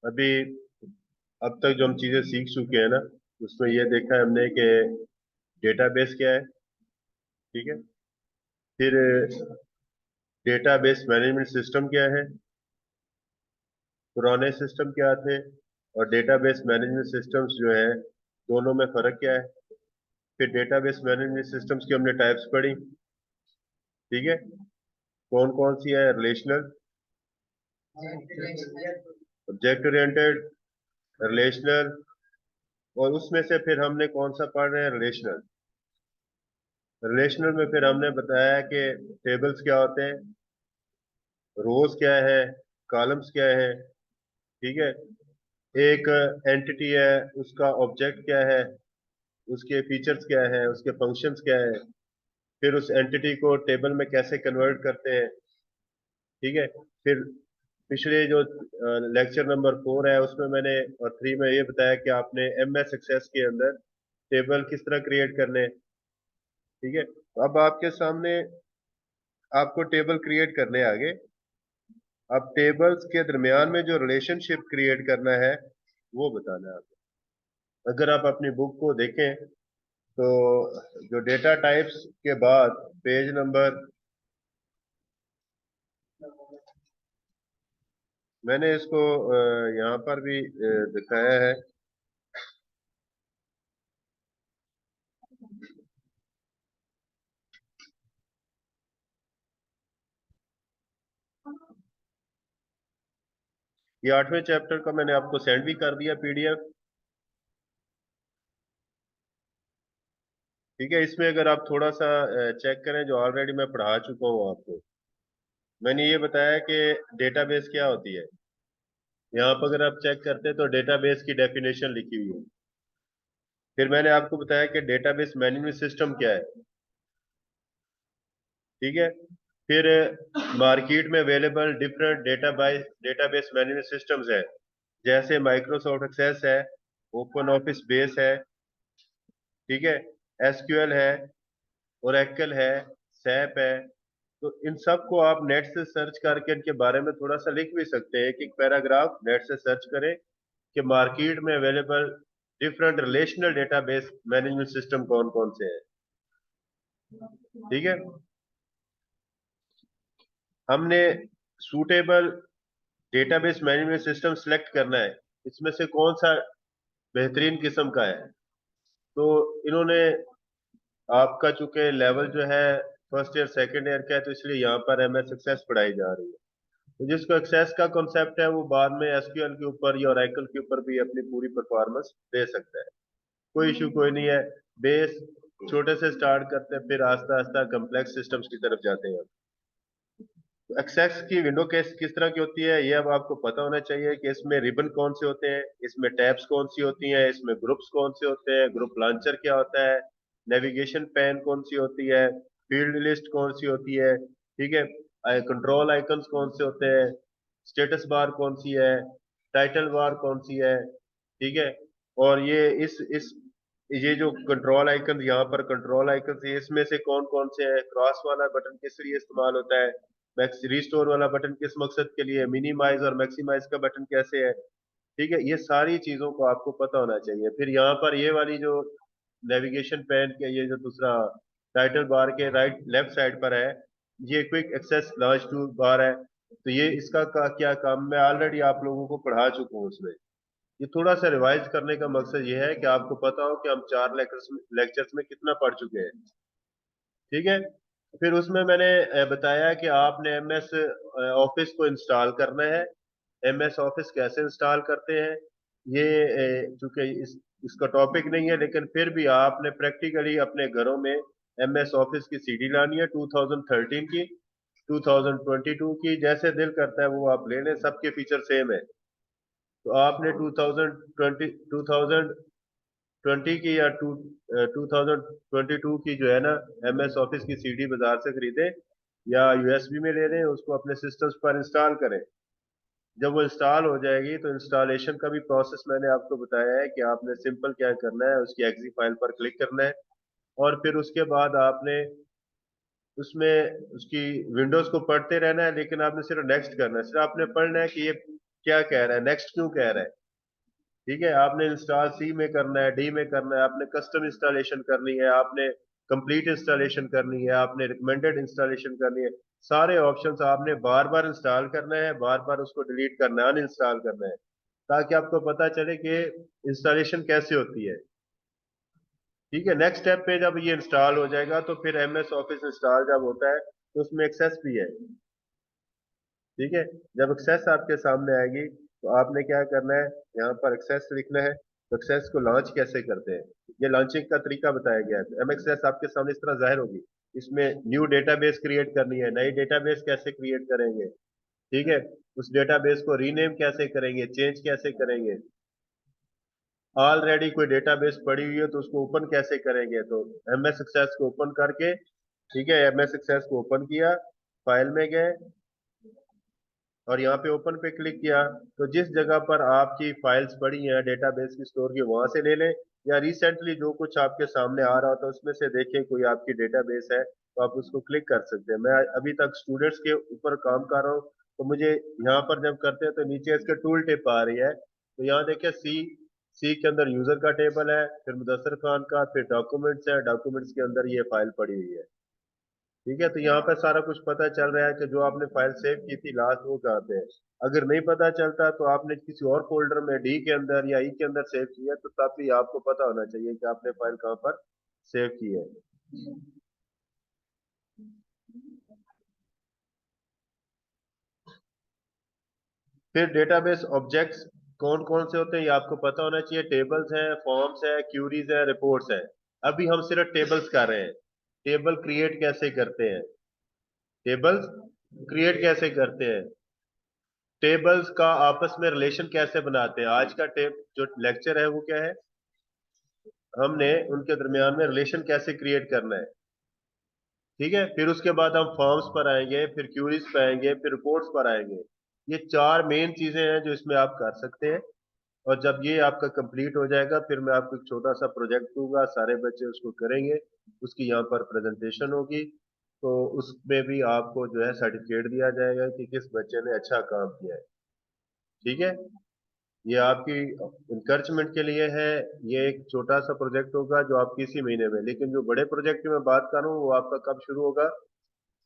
अभी अब तक जो हम चीजें सीख चुके हैं ना, उसमें ये देखा है हमने कि डेटाबेस क्या है। ठीक है। फिर डेटाबेस मैनेजमेंट सिस्टम क्या है, पुराने सिस्टम क्या थे, और डेटाबेस मैनेजमेंट सिस्टम्स जो है दोनों में फर्क क्या है। फिर डेटाबेस मैनेजमेंट सिस्टम्स की हमने टाइप्स पढ़ी। ठीक है। कौन कौन सी है, रिलेशनल, ऑब्जेक्ट ओरिएंटेड, रिलेशनल, और उसमें से फिर हमने कौन सा पढ़ रहे हैं, रिलेशनल। रिलेशनल में फिर हमने बताया कि टेबल्स क्या होते हैं, रोज क्या है, कॉलम्स क्या है। ठीक है। एक एंटिटी है, उसका ऑब्जेक्ट क्या है, उसके फीचर्स क्या है, उसके फंक्शंस क्या है, फिर उस एंटिटी को टेबल में कैसे कन्वर्ट करते हैं। ठीक है। फिर पिछले जो लेक्चर नंबर 4 है उसमें मैंने, और 3 में ये बताया कि आपने एमएस एक्सेस के अंदर टेबल किस तरह क्रिएट करने हैं। ठीक है। तो अब आपके सामने आपको टेबल क्रिएट करने आगे, अब टेबल्स के दरमियान में जो रिलेशनशिप क्रिएट करना है वो बताना है आपको। अगर आप अपनी बुक को देखें तो जो डेटा टाइप्स के बाद पेज नंबर, मैंने इसको यहाँ पर भी दिखाया है। ये 8वें चैप्टर का मैंने आपको सेंड भी कर दिया पीडीएफ। ठीक है। इसमें अगर आप थोड़ा सा चेक करें, जो ऑलरेडी मैं पढ़ा चुका हूँ आपको, मैंने ये बताया कि डेटाबेस क्या होती है। यहाँ पर अगर आप चेक करते हैं तो डेटाबेस की डेफिनेशन लिखी हुई है। फिर मैंने आपको बताया कि डेटाबेस मैनेजमेंट सिस्टम क्या है। ठीक है। फिर मार्केट में available different database management systems है, जैसे माइक्रोसॉफ्ट एक्सेस है, ओपन ऑफिस बेस है। ठीक है। एसक्यूएल है, ओरेकल है, सैप है। तो इन सब को आप नेट से सर्च करके इनके बारे में थोड़ा सा लिख भी सकते हैं, एक पैराग्राफ नेट से सर्च करें कि मार्केट में available different relational database management system कौन कौन से हैं। ठीक है। हमने suitable database management system select करना है, इसमें से कौन सा बेहतरीन किस्म का है। तो इन्होंने, आपका चूंकि लेवल जो है फर्स्ट ईयर सेकंड ईयर का है, तो इसलिए यहाँ पर एमएस एक्सेस पढ़ाई जा रही है। तो जिसको एक्सेस का कॉन्सेप्ट है वो बाद में एसक्यूएल के ऊपर या ओरेकल के ऊपर भी अपनी पूरी परफॉर्मेंस दे सकता है। कोई इशू कोई नहीं है। बेस छोटे से स्टार्ट करते हैं, फिर आस्ता आस्ता कम्प्लेक्स सिस्टम्स की तरफ जाते हैं। तो एक्सेस की विंडो किस तरह की होती है ये अब आपको पता होना चाहिए कि इसमें रिबन कौन से होते हैं, इसमें टैब्स कौन सी होती हैं, इसमें ग्रुप्स कौन से होते हैं, ग्रुप लॉन्चर क्या होता है, नेविगेशन पैन कौन सी होती है, फील्ड लिस्ट कौन सी होती है। ठीक है। कंट्रोल आइकन्स कौन से होते हैं, स्टेटस बार कौन सी है, टाइटल बार कौन सी है। ठीक है। और ये जो कंट्रोल आइकन, यहाँ पर कंट्रोल आइकन, इसमें से कौन कौन से हैं, क्रॉस वाला बटन किस लिए इस्तेमाल होता है, मैक्स रिस्टोर वाला बटन किस मकसद के लिए, मिनिमाइज और मैक्सिमाइज का बटन कैसे है। ठीक है। ये सारी चीजों को आपको पता होना चाहिए। फिर यहाँ पर ये वाली जो नेविगेशन पैन के, ये जो दूसरा टाइटल बार के राइट लेफ्ट साइड पर है, ये quick access launch toolbar है। तो ये इसका क्या काम, मैं ऑलरेडी आप लोगों को पढ़ा चुका हूँ उसमें। ये थोड़ा सा रिवाइज करने का मकसद ये है कि आपको पता हो कि हम 4 लेक्चर्स में कितना पढ़ चुके हैं। ठीक है। फिर उसमें मैंने बताया कि आपने एमएस ऑफिस को इंस्टॉल करना है। एमएस ऑफिस कैसे इंस्टॉल करते हैं, ये चूंकि इसका टॉपिक नहीं है, लेकिन फिर भी आपने प्रैक्टिकली अपने घरों में एमएस ऑफिस की सीडी लानी है, 2013 की, 2022 की, जैसे दिल करता है वो आप ले लें, सबके फीचर सेम है। तो आपने 2020 की या 2022 की जो है ना, एमएस ऑफिस की सीडी बाजार से खरीदें या यूएसबी में ले लें, उसको अपने सिस्टम्स पर इंस्टॉल करें। जब वो इंस्टॉल हो जाएगी तो इंस्टॉलेशन का भी प्रोसेस मैंने आपको बताया है कि आपने सिंपल क्या करना है, उसकी एक्जी फाइल पर क्लिक करना है, और फिर उसके बाद आपने उसमें उसकी विंडोज को पढ़ते रहना है, लेकिन आपने सिर्फ नेक्स्ट करना है, सिर्फ आपने पढ़ना है कि ये क्या कह रहा है, नेक्स्ट क्यों कह रहा है। ठीक है, आपने इंस्टॉल सी में करना है, डी में करना है, आपने कस्टम इंस्टॉलेशन करनी है, आपने कंप्लीट इंस्टॉलेशन करनी है, आपने रिकमेंडेड इंस्टॉलेशन करनी है। सारे ऑप्शंस आपने बार बार इंस्टॉल करना है, बार बार उसको डिलीट करना है, अनइंस्टॉल करना है, ताकि आपको पता चले कि इंस्टॉलेशन कैसे होती है। ठीक है, नेक्स्ट स्टेप पे जब ये इंस्टॉल हो जाएगा तो फिर एमएस ऑफिस इंस्टॉल जब होता है तो उसमें एक्सेस भी है। ठीक है, जब एक्सेस आपके सामने आएगी तो आपने क्या करना है, यहाँ पर एक्सेस लिखना है। तो एक्सेस को लॉन्च कैसे करते हैं, ये लॉन्चिंग का तरीका बताया गया है। एम एक्सेस आपके सामने इस तरह जाहिर होगी। इसमें न्यू डेटाबेस क्रिएट करनी है, नई डेटाबेस कैसे क्रिएट करेंगे। ठीक है, उस डेटाबेस को रीनेम कैसे करेंगे, चेंज कैसे करेंगे। ऑलरेडी कोई डेटाबेस पड़ी हुई है तो उसको ओपन कैसे करेंगे, तो एमएस एक्सेस को ओपन करके, ठीक है, एमएस एक्सेस को ओपन किया, फाइल में गए और यहाँ पे ओपन पे क्लिक किया, तो जिस जगह पर आपकी फाइल्स पड़ी हैं डेटाबेस की स्टोर की, वहां से ले लें, या रिसेंटली जो कुछ आपके सामने आ रहा था उसमें से देखें कोई आपकी डेटाबेस है तो आप उसको क्लिक कर सकते हैं। मैं अभी तक स्टूडेंट्स के ऊपर काम कर रहा हूँ, तो मुझे यहाँ पर जब करते हैं तो नीचे इसके टूल टिप आ रही है, तो यहाँ देखिए सी, सी के अंदर यूजर का टेबल है, फिर मुदस्सर खान का, फिर डॉक्यूमेंट्स है, डॉक्यूमेंट्स के अंदर ये फाइल पड़ी हुई है। ठीक है, तो यहाँ पे सारा कुछ पता चल रहा है कि जो आपने फाइल सेव की थी लास्ट वो कहाँ पे है। अगर नहीं पता चलता तो आपने किसी और फोल्डर में डी के अंदर या ई के अंदर सेव किया, तो तब भी आपको पता होना चाहिए कि आपने फाइल कहाँ पर सेव की है। फिर डेटाबेस ऑब्जेक्ट्स कौन कौन से होते हैं ये आपको पता होना चाहिए। टेबल्स हैं, फॉर्म्स है, क्यूरीज है, रिपोर्ट्स है। अभी हम सिर्फ टेबल्स कर रहे हैं। टेबल क्रिएट कैसे करते हैं, टेबल्स क्रिएट कैसे करते हैं, टेबल्स का आपस में रिलेशन कैसे बनाते हैं। आज का टेप जो लेक्चर है वो क्या है, हमने उनके दरमियान में रिलेशन कैसे क्रिएट करना है। ठीक है, फिर उसके बाद हम फॉर्म्स पर आएंगे, फिर क्यूरीज पर आएंगे, फिर रिपोर्ट्स पर आएंगे। ये चार मेन चीजें हैं जो इसमें आप कर सकते हैं। और जब ये आपका कंप्लीट हो जाएगा फिर मैं आपको एक छोटा सा प्रोजेक्ट दूंगा, सारे बच्चे उसको करेंगे, उसकी यहाँ पर प्रेजेंटेशन होगी, तो उसमें भी आपको जो है सर्टिफिकेट दिया जाएगा कि किस बच्चे ने अच्छा काम किया है। ठीक है, ये आपकी इंकरेजमेंट के लिए है। ये एक छोटा सा प्रोजेक्ट होगा जो आपकी इसी महीने में, लेकिन जो बड़े प्रोजेक्ट की मैं बात कर रहा हूँ वो आपका कब शुरू होगा,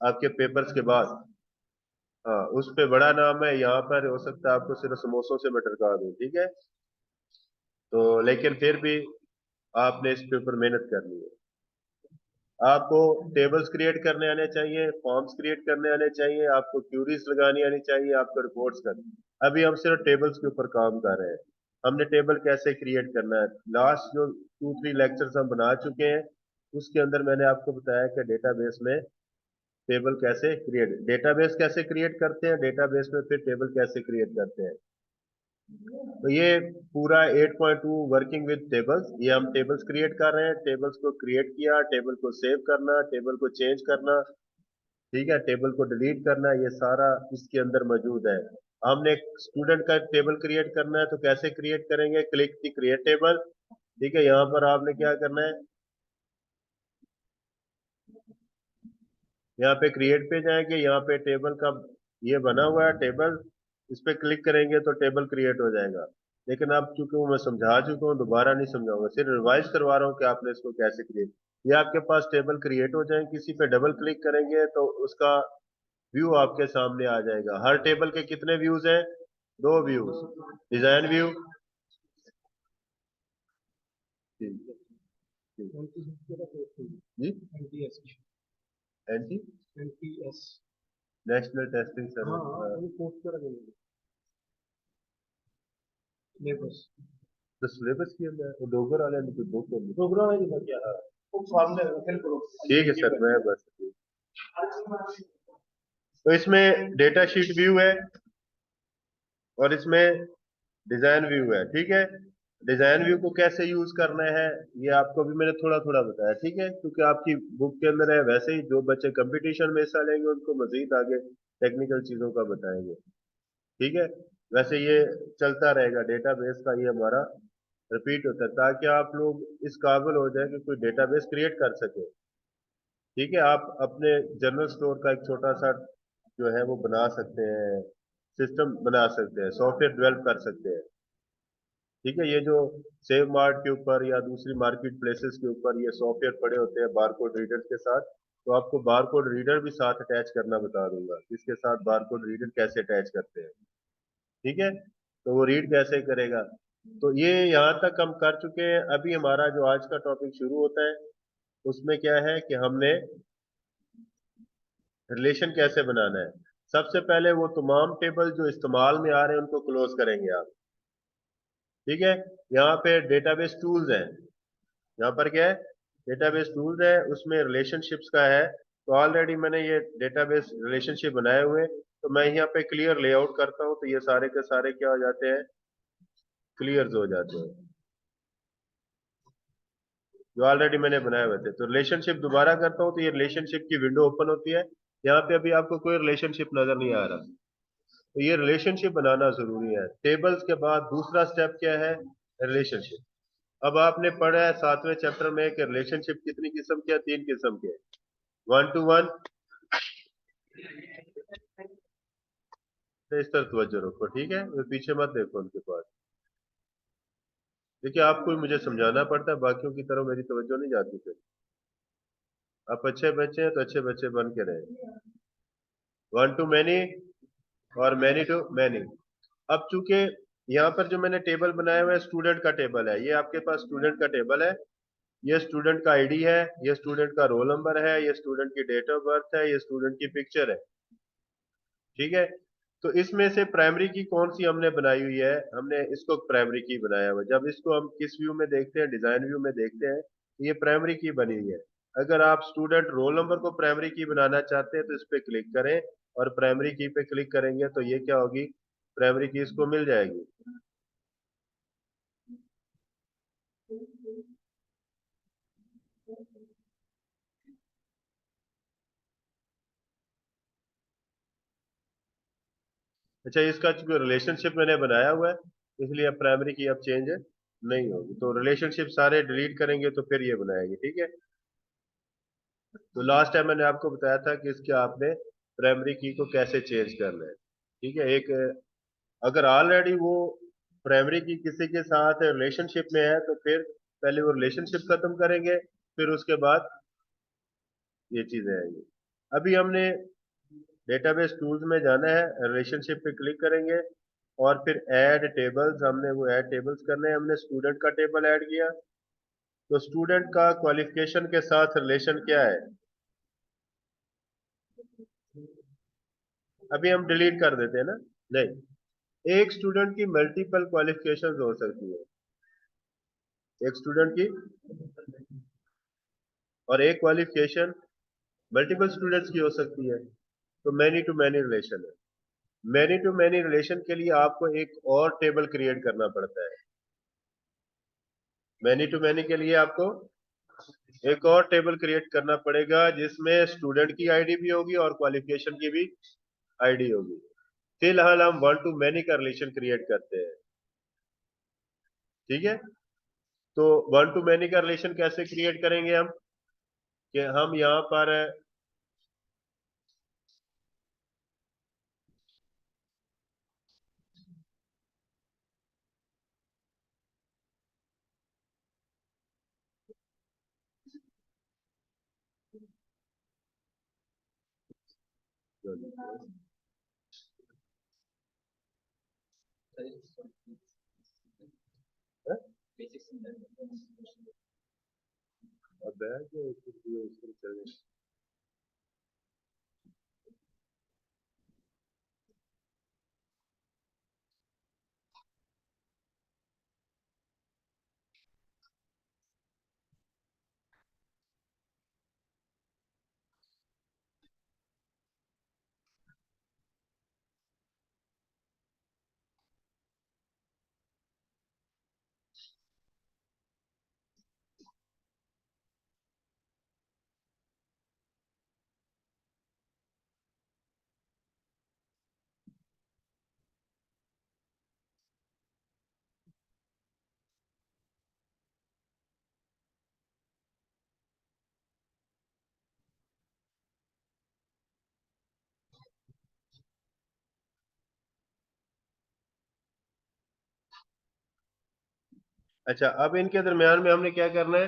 आपके पेपर्स के बाद। हाँ, उस पे बड़ा नाम है, यहाँ पर हो सकता है आपको सिर्फ समोसों से मैं टरका दूं। ठीक है, तो लेकिन फिर भी आपने इस पे ऊपर मेहनत करनी है। आपको टेबल्स क्रिएट करने आने चाहिए, फॉर्म्स क्रिएट करने आने चाहिए, आपको क्यूरीज लगानी आनी चाहिए, आपको रिपोर्ट्स करनी। अभी हम सिर्फ टेबल्स के ऊपर काम कर रहे हैं। हमने टेबल कैसे क्रिएट करना है, लास्ट जो 2-3 लेक्चर्स हम बना चुके हैं उसके अंदर मैंने आपको बताया कि डेटाबेस में टेबल कैसे क्रिएट, डेटाबेस कैसे क्रिएट करते हैं, डेटाबेस में फिर टेबल कैसे क्रिएट करते हैं। तो ये पूरा 8.2 वर्किंग विद टेबल्स, ये हम टेबल्स क्रिएट कर रहे हैं। टेबल्स को क्रिएट किया, टेबल को सेव करना, टेबल को चेंज करना, ठीक है, टेबल को डिलीट करना, ये सारा इसके अंदर मौजूद है। हमने एक स्टूडेंट का टेबल क्रिएट करना है तो कैसे क्रिएट करेंगे, क्लिक दी क्रिएट टेबल। ठीक है, यहाँ पर आपने क्या करना है, यहाँ पे क्रिएट पे जाएंगे, यहाँ पे टेबल का ये बना हुआ है टेबल, इस पे क्लिक करेंगे तो टेबल क्रिएट हो जाएगा। लेकिन अब चूंकि वो मैं समझा चुका हूँ दोबारा नहीं समझाऊंगा, सिर्फ रिवाइज करवा रहा हूँ कि आपने इसको कैसे क्रिएट। ये आपके पास टेबल क्रिएट हो जाए, किसी पे डबल क्लिक करेंगे तो उसका व्यू आपके सामने आ जाएगा। हर टेबल के कितने व्यूज हैं, दो व्यूज, डिजाइन व्यू। ठीक है, ठीक जी, एंटी नेशनल टेस्टिंग सर्विस, तो सिलेबस के अंदर वो डोगर वाले ने तो दो कर ली। डोगरा वाले ने क्या, वो सामने फिल करो। ठीक है सर, मैं बस। तो इसमें डेटा शीट व्यू है और इसमें डिजाइन व्यू है। ठीक है, डिजाइन व्यू को कैसे यूज करना है ये आपको भी मैंने थोड़ा थोड़ा बताया। ठीक है, क्योंकि आपकी बुक के अंदर है, वैसे ही जो बच्चे कंपटीशन में हिस्सा लेंगे उनको मजीद आगे टेक्निकल चीजों का बताएंगे। ठीक है, वैसे ये चलता रहेगा, डेटाबेस का ये हमारा रिपीट होता है ताकि आप लोग इस काबिल हो जाए कि कोई डेटाबेस क्रिएट कर सके। ठीक है, आप अपने जनरल स्टोर का एक छोटा सा जो है वो बना सकते हैं, सिस्टम बना सकते हैं, सॉफ्टवेयर डेवलप कर सकते हैं। ठीक है, ये जो सेव मार्ट के ऊपर या दूसरी मार्केट प्लेसेस के ऊपर ये सॉफ्टवेयर पड़े होते हैं बारकोड रीडर्स के साथ, तो आपको बारकोड रीडर भी साथ अटैच करना बता दूंगा, इसके साथ बारकोड रीडर कैसे अटैच करते हैं। ठीक है, तो वो रीड कैसे करेगा। तो ये यहाँ तक हम कर चुके हैं। अभी हमारा जो आज का टॉपिक शुरू होता है उसमें क्या है कि हमने रिलेशन कैसे बनाना है। सबसे पहले वो तमाम टेबल जो इस्तेमाल में आ रहे हैं उनको क्लोज करेंगे आप। ठीक है, यहाँ पे डेटाबेस टूल्स हैं। यहाँ पर क्या है, डेटाबेस टूल्स है, उसमें रिलेशनशिप्स का है। तो ऑलरेडी मैंने ये डेटाबेस रिलेशनशिप बनाए हुए हैं, तो मैं यहाँ पे क्लियर लेआउट करता हूँ तो ये सारे के सारे क्या हो जाते हैं, क्लियर हो जाते हैं, जो ऑलरेडी मैंने बनाए हुए थे। तो रिलेशनशिप दोबारा करता हूँ तो ये रिलेशनशिप की विंडो ओपन होती है। यहाँ पे अभी आपको कोई रिलेशनशिप नजर नहीं आ रहा, तो ये रिलेशनशिप बनाना जरूरी है। टेबल्स के बाद दूसरा स्टेप क्या है, रिलेशनशिप। अब आपने पढ़ा है 7वें चैप्टर में कि रिलेशनशिप कितनी किस्म के हैं, 3 किस्म के। वन टू वन, इस तरह तवज्जो रखो, ठीक है, वो पीछे मत देखो उनके पास। देखिए, आपको मुझे समझाना पड़ता है, बाकियों की तरह मेरी तवज्जो नहीं जाती फिर। आप अच्छे बच्चे हैं तो अच्छे बच्चे बन के रहे। वन टू मैनी और मैनी टू मैनी। अब चूंकि यहाँ पर जो मैंने टेबल बनाया हुआ है स्टूडेंट का टेबल है, ये आपके पास स्टूडेंट का टेबल है। ये स्टूडेंट का आईडी है, ये स्टूडेंट का रोल नंबर है, ये स्टूडेंट की डेट ऑफ बर्थ है, ये स्टूडेंट की पिक्चर है। ठीक है, तो इसमें से प्राइमरी की कौन सी हमने बनाई हुई है, हमने इसको प्राइमरी की बनाया हुआ है। जब इसको हम किस व्यू में देखते हैं, डिजाइन व्यू में देखते हैं, तो ये प्राइमरी की बनी हुई है। अगर आप स्टूडेंट रोल नंबर को प्राइमरी की बनाना चाहते हैं तो इस पे क्लिक करें, और प्राइमरी की पे क्लिक करेंगे तो ये क्या होगी, प्राइमरी की इसको मिल जाएगी। अच्छा, इसका जो रिलेशनशिप मैंने बनाया हुआ है, इसलिए अब प्राइमरी की अब चेंज नहीं होगी। तो रिलेशनशिप सारे डिलीट करेंगे तो फिर ये बनाएंगे। ठीक है, तो लास्ट टाइम मैंने आपको बताया था कि इसके आपने प्राइमरी की को कैसे चेंज करना है। ठीक है, एक अगर ऑलरेडी वो प्राइमरी की किसी के साथ रिलेशनशिप में है तो फिर पहले वो रिलेशनशिप खत्म करेंगे, फिर उसके बाद ये चीजें आएंगी। अभी हमने डेटाबेस टूल्स में जाना है, रिलेशनशिप पे क्लिक करेंगे, और फिर ऐड टेबल्स, हमने वो ऐड टेबल्स करने हैं। हमने स्टूडेंट का टेबल ऐड किया, तो स्टूडेंट का क्वालिफिकेशन के साथ रिलेशन क्या है, अभी हम डिलीट कर देते हैं ना। नहीं, एक स्टूडेंट की मल्टीपल क्वालिफिकेशंस हो सकती है, एक स्टूडेंट की, और एक क्वालिफिकेशन मल्टीपल स्टूडेंट्स की हो सकती है। तो मैनी टू मैनी रिलेशन है। मैनी टू मैनी रिलेशन के लिए आपको एक और टेबल क्रिएट करना पड़ता है। मैनी टू मैनी के लिए आपको एक और टेबल क्रिएट करना पड़ेगा जिसमें स्टूडेंट की आईडी भी होगी और क्वालिफिकेशन की भी आईडी होगी। फिलहाल हम वन टू मैनी का रिलेशन क्रिएट करते हैं। ठीक है, तो वन टू मैनी का रिलेशन कैसे क्रिएट करेंगे हम, कि हम यहाँ पर बैग चलने। अच्छा, अब इनके दरमियान में हमने क्या करना है,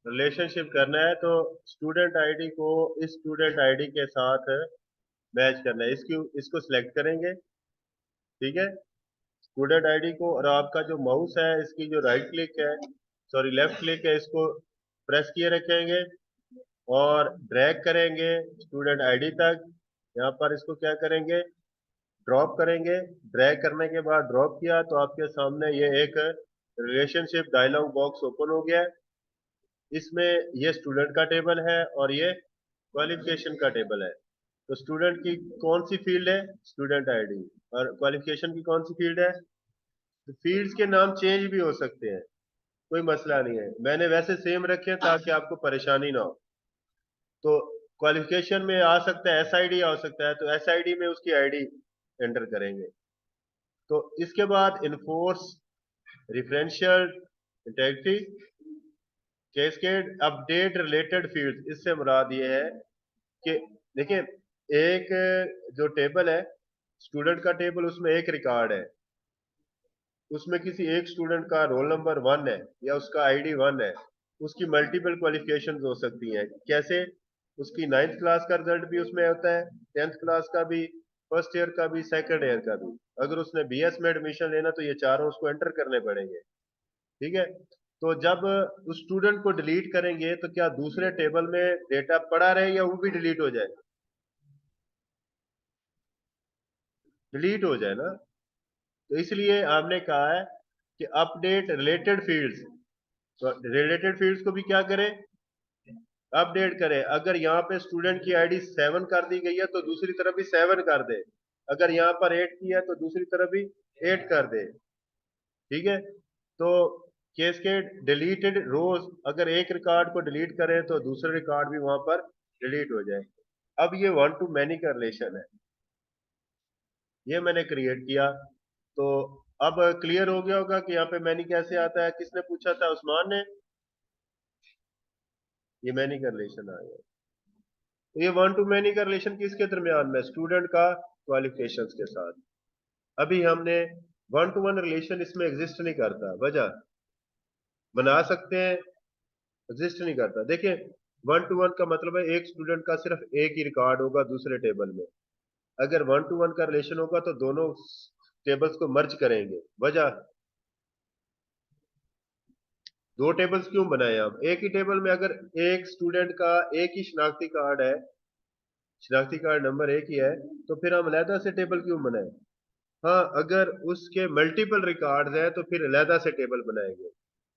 रिलेशनशिप करना है। तो स्टूडेंट आईडी को इस स्टूडेंट आईडी के साथ मैच करना है। इसको सिलेक्ट करेंगे, ठीक है, स्टूडेंट आईडी को, और आपका जो माउस है इसकी जो राइट क्लिक है, सॉरी लेफ्ट क्लिक है, इसको प्रेस किए रखेंगे और ड्रैग करेंगे स्टूडेंट आईडी तक। यहाँ पर इसको क्या करेंगे, ड्रॉप करेंगे। ड्रैग करने के बाद ड्रॉप किया तो आपके सामने ये एक रिलेशनशिप डायलॉग बॉक्स ओपन हो गया है। इसमें ये स्टूडेंट का टेबल है और ये क्वालिफिकेशन का टेबल है। तो स्टूडेंट की कौन सी फील्ड है, स्टूडेंट आईडी, और क्वालिफिकेशन की कौन सी फील्ड है। तो फील्ड्स के नाम चेंज भी हो सकते हैं, कोई मसला नहीं है, मैंने वैसे सेम रखे हैं ताकि आपको परेशानी ना हो। तो क्वालिफिकेशन में आ सकता है एसआईडी, आ सकता है, तो एसआईडी में उसकी आईडी एंटर करेंगे। तो इसके बाद enforce referential integrity cascade update related field, इससे मुराद ये है कि देखिए, एक जो टेबल है स्टूडेंट का टेबल, उसमें एक रिकॉर्ड है, उसमें किसी एक स्टूडेंट का रोल नंबर 1 है या उसका आईडी 1 है, उसकी मल्टीपल क्वालिफिकेशन हो सकती हैं। कैसे, उसकी 9th क्लास का रिजल्ट भी उसमें होता है, 10th क्लास का भी, फर्स्ट ईयर का भी, सेकंड ईयर का भी। अगर उसने बीएस में एडमिशन लेना तो ये चारों उसको एंटर करने पड़ेंगे, ठीक है। तो जब उस स्टूडेंट को डिलीट करेंगे तो क्या दूसरे टेबल में डेटा पड़ा रहे या वो भी डिलीट हो जाए, डिलीट हो जाए ना। तो इसलिए आपने कहा है कि अपडेट रिलेटेड फील्ड्स, तो रिलेटेड फील्ड्स को भी क्या करें, अपडेट करें। अगर यहाँ पे स्टूडेंट की आईडी 7 कर दी गई है तो दूसरी तरफ भी 7 कर दे, अगर यहाँ पर 8 की है तो दूसरी तरफ भी 8 कर दे, ठीक है। तो कैस्केड डिलीटेड रोज, अगर एक रिकॉर्ड को डिलीट करें तो दूसरे रिकॉर्ड भी वहां पर डिलीट हो जाए। अब ये वन टू मैनी का रिलेशन है, ये मैंने क्रिएट किया। तो अब क्लियर हो गया होगा कि यहाँ पे मैनी कैसे आता है। किसने पूछा था, उस्मान ने। ये मैनी का रिलेशन आ गया। तो ये वन टू मैनी का रिलेशन किसके दरमियान में, स्टूडेंट का क्वालिफिकेशंस के साथ। अभी हमने वन टू वन रिलेशन इसमें एग्जिस्ट नहीं करता, वजह बना सकते हैं, एग्जिस्ट नहीं करता। देखिए, वन टू वन का मतलब है एक स्टूडेंट का सिर्फ एक ही रिकॉर्ड होगा दूसरे टेबल में। अगर वन टू वन का रिलेशन होगा तो दोनों टेबल्स को मर्ज करेंगे। वजह, दो टेबल्स क्यों बनाए आप, एक ही टेबल में अगर एक स्टूडेंट का एक ही शनाख्ती कार्ड है, शनाख्ती कार्ड नंबर एक ही है, तो फिर हम अलहदा से टेबल क्यों बनाए। हाँ, अगर उसके मल्टीपल रिकॉर्ड्स हैं तो फिर अलहदा से टेबल बनाएंगे,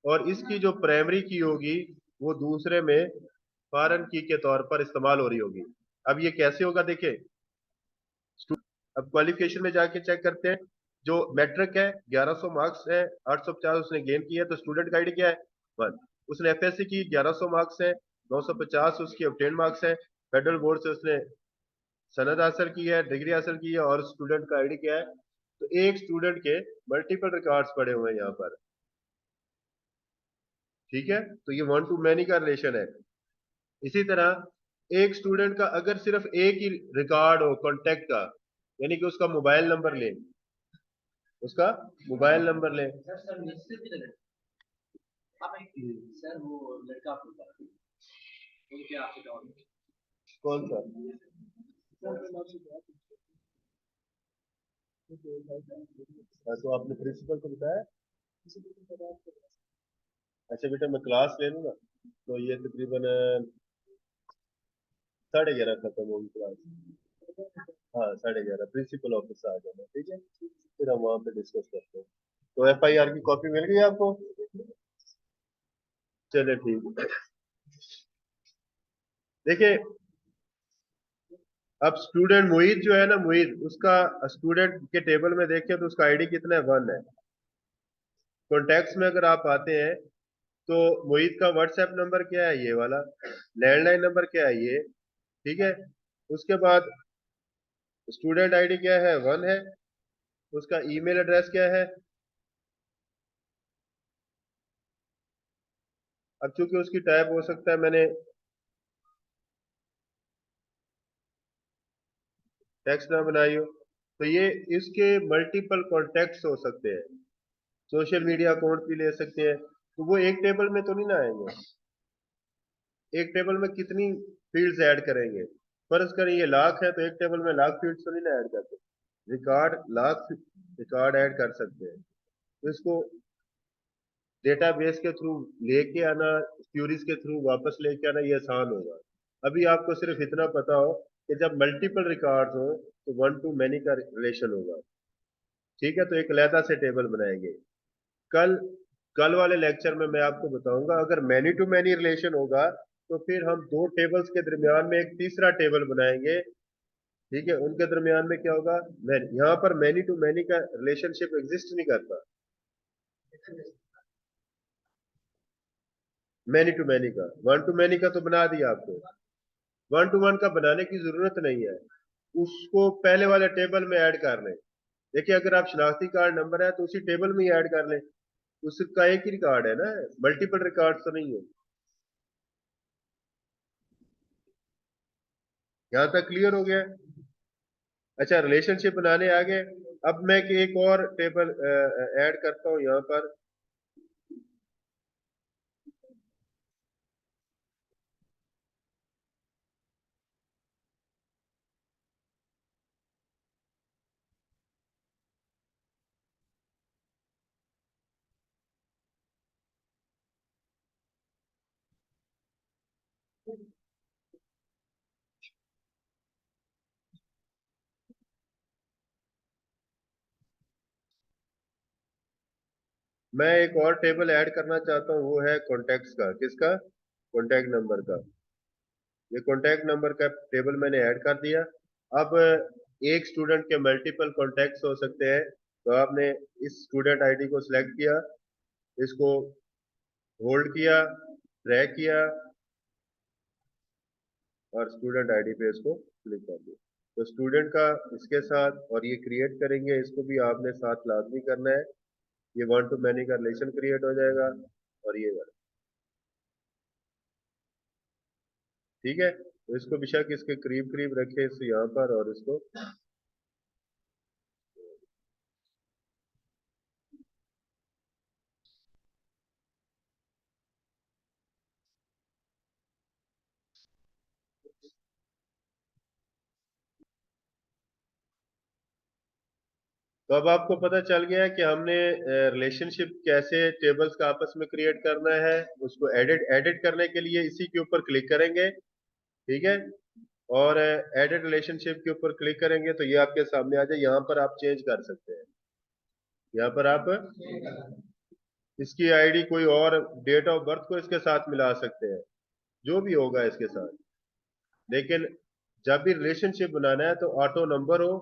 और इसकी जो प्राइमरी की होगी वो दूसरे में फॉरेन की के तौर पर इस्तेमाल हो रही होगी। अब ये कैसे होगा, देखिए, अब क्वालिफिकेशन में जाके चेक करते हैं। जो मैट्रिक है 1100 मार्क्स है, 850 उसने गेन किया, तो स्टूडेंट का आईडी क्या है, 1। उसने एफएससी की 1100 मार्क्स है, 950 उसकी ऑब्टेन मार्क्स है, फेडरल बोर्ड से उसने सनद हासिल की है, डिग्री हासिल की है, और स्टूडेंट का आईडी क्या है। तो एक स्टूडेंट के मल्टीपल रिकॉर्ड्स पड़े हुए हैं यहाँ पर, ठीक है। तो ये वन टू मैनी का रिलेशन है। इसी तरह एक स्टूडेंट का अगर सिर्फ एक ही रिकॉर्ड हो कॉन्टेक्ट का, यानी कि उसका मोबाइल नंबर ले, उसका मोबाइल नंबर ले। सर वो लड़का कौन सा, हाँ, तो आपने प्रिंसिपल को बताया। अच्छा बेटा, मैं क्लास ले लूंगा, तो ये तकरीबन 11:30 खत्म होगी क्लास। हाँ, 11:30 प्रिंसिपल ऑफिस से आ जाना, ठीक है, फिर हम वहाँ पे डिस्कस करते हैं। तो एफआईआर की कॉपी मिल गई आपको, चलिए ठीक है। देखिए, अब स्टूडेंट मोहित जो है ना, मोहित, उसका स्टूडेंट के टेबल में देखें तो उसका आईडी कितना है, 1 है। कॉन्टेक्ट्स में अगर आप आते हैं तो मोहित का व्हाट्सएप नंबर क्या है, ये वाला। लैंडलाइन नंबर क्या है, ये, ठीक है। उसके बाद स्टूडेंट आईडी क्या है, 1 है। उसका ईमेल एड्रेस क्या है। अब चूंकि उसकी टाइप हो सकता है मैंने टेक्स्ट ना बनाई हो, तो ये इसके मल्टीपल कॉन्टेक्ट्स हो सकते हैं। सोशल मीडिया अकाउंट भी ले सकते हैं, तो वो एक टेबल में तो नहीं ना आएंगे। एक टेबल में कितनी फील्ड्स ऐड करेंगे? फर्ज करें ये लाख है, तो एक टेबल में लाख फील्ड्स तो नहीं ना ऐड करते। रिकॉर्ड लाख रिकॉर्ड ऐड कर सकते हैं। तो इसको डेटाबेस के थ्रू लेके आना, क्यूरीज के थ्रू वापस लेके आना, ये आसान होगा। अभी आपको सिर्फ इतना पता हो कि जब मल्टीपल रिकॉर्ड्स हो तो वन टू मैनी का रिलेशन होगा। ठीक है, तो एक अलहदा से टेबल बनाएंगे। कल कल वाले लेक्चर में मैं आपको बताऊंगा, अगर मैनी टू मैनी रिलेशन होगा तो फिर हम दो टेबल्स के दरमियान में एक तीसरा टेबल बनाएंगे। ठीक है, उनके दरमियान में क्या होगा? यहाँ पर मैनी टू मैनी का रिलेशनशिप एग्जिस्ट नहीं करता। मैनी टू मैनी का, वन टू मैनी का तो बना दिया आपको। वन टू वन का बनाने की जरूरत नहीं है, उसको पहले वाले टेबल में ऐड कर लें। देखिए, अगर आप शनाख्ती कार्ड नंबर है तो उसी टेबल में ही ऐड कर लें। उसका एक ही रिकॉर्ड है ना, मल्टीपल रिकॉर्ड तो नहीं है। यहाँ तक क्लियर हो गया? अच्छा, रिलेशनशिप बनाने आ गए। अब मैं एक और टेबल ऐड करता हूँ यहाँ पर। मैं एक और टेबल ऐड करना चाहता हूँ, वो है कॉन्टेक्ट्स का। किसका? कॉन्टैक्ट नंबर का। ये कॉन्टैक्ट नंबर का टेबल मैंने ऐड कर दिया। अब एक स्टूडेंट के मल्टीपल कॉन्टैक्ट्स हो सकते हैं, तो आपने इस स्टूडेंट आईडी को सिलेक्ट किया, इसको होल्ड किया, ड्रैग किया, और स्टूडेंट आईडी पे इसको क्लिक कर दिया। तो स्टूडेंट का इसके साथ, और ये क्रिएट करेंगे, इसको भी आपने साथ लाजमी करना है। ये वन टू मैनी का रिलेशन क्रिएट हो जाएगा। और ये वाला, ठीक है, तो इसको बेशक इसके करीब करीब रखे, इस यहाँ पर, और इसको। तो अब आपको पता चल गया है कि हमने रिलेशनशिप कैसे टेबल्स का आपस में क्रिएट करना है। उसको एडिट एडिट करने के लिए इसी के ऊपर क्लिक करेंगे। ठीक है, और एडिट रिलेशनशिप के ऊपर क्लिक करेंगे तो ये आपके सामने आ जाए। यहाँ पर आप चेंज कर सकते हैं। यहाँ पर आप इसकी आईडी कोई और, डेट ऑफ बर्थ को इसके साथ मिला सकते हैं, जो भी होगा इसके साथ। लेकिन जब भी रिलेशनशिप बनाना है तो ऑटो नंबर हो,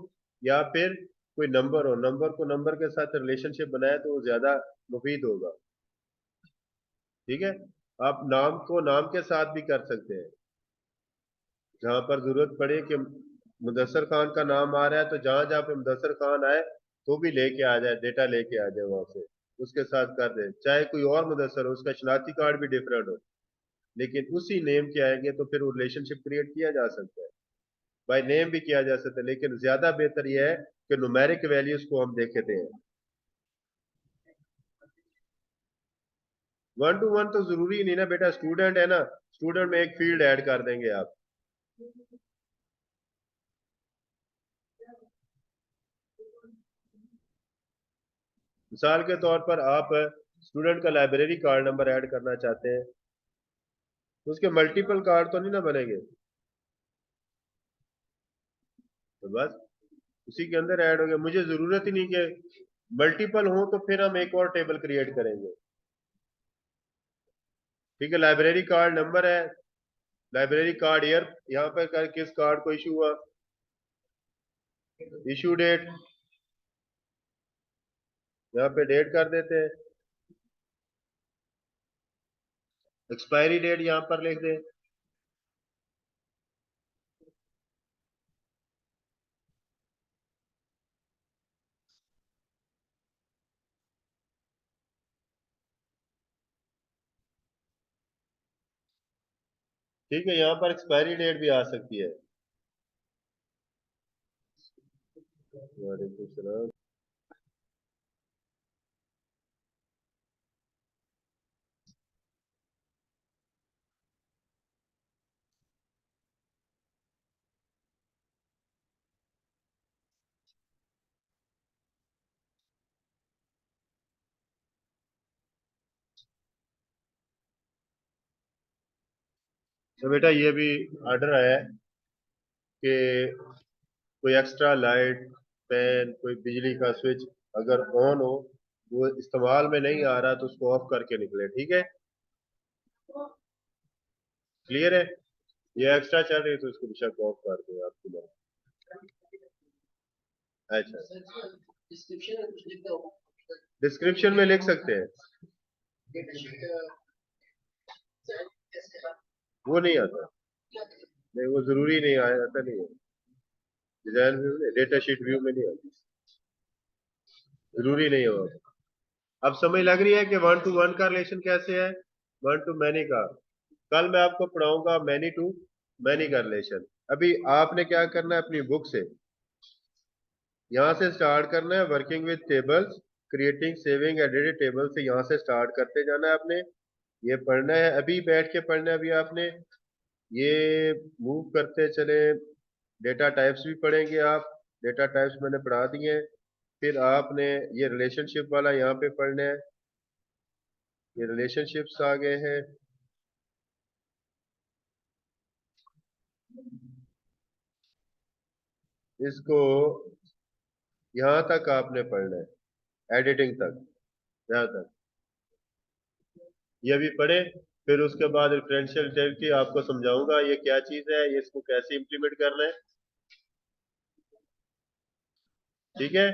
या फिर कोई नंबर हो, नंबर को नंबर के साथ रिलेशनशिप बनाए तो वो ज्यादा मुफीद होगा। ठीक है, आप नाम को नाम के साथ भी कर सकते हैं। जहां पर जरूरत पड़े कि मुदस्सर खान का नाम आ रहा है, तो जहां जहां पे मुदस्सर खान आए तो भी लेके आ जाए, डेटा लेके आ जाए वहां से, उसके साथ कर दे। चाहे कोई और मुदस्सर हो, उसका शनाख्ती कार्ड भी डिफरेंट हो, लेकिन उसी नेम के आएंगे तो फिर वो रिलेशनशिप क्रिएट किया जा सकता है। बाय नेम भी किया जा सकता है, लेकिन ज्यादा बेहतर यह है कि न्यूमेरिक वैल्यूज को हम देखते हैं। वन टू वन तो जरूरी नहीं ना बेटा, स्टूडेंट है ना, स्टूडेंट में एक फील्ड ऐड कर देंगे आप। मिसाल के तौर पर आप स्टूडेंट का लाइब्रेरी कार्ड नंबर ऐड करना चाहते हैं, तो उसके मल्टीपल कार्ड तो नहीं ना बनेंगे। तो बस उसी के अंदर ऐड हो गया, मुझे जरूरत ही नहीं कि मल्टीपल हो, तो फिर हम एक और टेबल क्रिएट करेंगे। ठीक है, लाइब्रेरी कार्ड नंबर है, लाइब्रेरी कार्ड ईयर, यहाँ पर किस कार्ड को इशू हुआ, इशू डेट, यहाँ पे डेट कर देते हैं। एक्सपायरी डेट यहाँ पर लिख दें। ठीक है, यहाँ पर एक्सपायरी डेट भी आ सकती है। वालेकुम सलाम। तो बेटा ये भी ऑर्डर आया है कि कोई एक्स्ट्रा लाइट, फैन, कोई बिजली का स्विच अगर ऑन हो, वो इस्तेमाल में नहीं आ रहा, तो उसको ऑफ करके निकले। ठीक है, क्लियर है? ये एक्स्ट्रा चल रही है तो इसको बेशक ऑफ कर दो आपकी मर्जी। अच्छा, डिस्क्रिप्शन में लिख सकते हैं, वो नहीं आता। नहीं, वो जरूरी नहीं आया, आता नहीं है। डिजाइन व्यू में, डेटा शीट व्यू में नहीं आता, जरूरी नहीं हो। अब समझ लग रही है कि वन टू वन का रिलेशन कैसे है, वन टू मैनी का। कल मैं आपको पढ़ाऊंगा मैनी टू मैनी का रिलेशन। अभी आपने क्या करना है, अपनी बुक से यहाँ से स्टार्ट करना है, working with tables, creating saving edited table से यहाँ से स्टार्ट करते जाना है आपने। ये पढ़ना है, अभी बैठ के पढ़ना है अभी आपने। ये मूव करते चले, डेटा टाइप्स भी पढ़ेंगे आप, डेटा टाइप्स मैंने पढ़ा दिए हैं। फिर आपने ये रिलेशनशिप वाला यहाँ पे पढ़ना है, ये रिलेशनशिप्स आ गए हैं। इसको यहाँ तक आपने पढ़ना है, एडिटिंग तक, यहाँ तक ये भी पढ़े। फिर उसके बाद रेफरेंशियल टेबिलिटी आपको समझाऊंगा ये क्या चीज है, ये इसको कैसे इंप्लीमेंट करना है। ठीक है।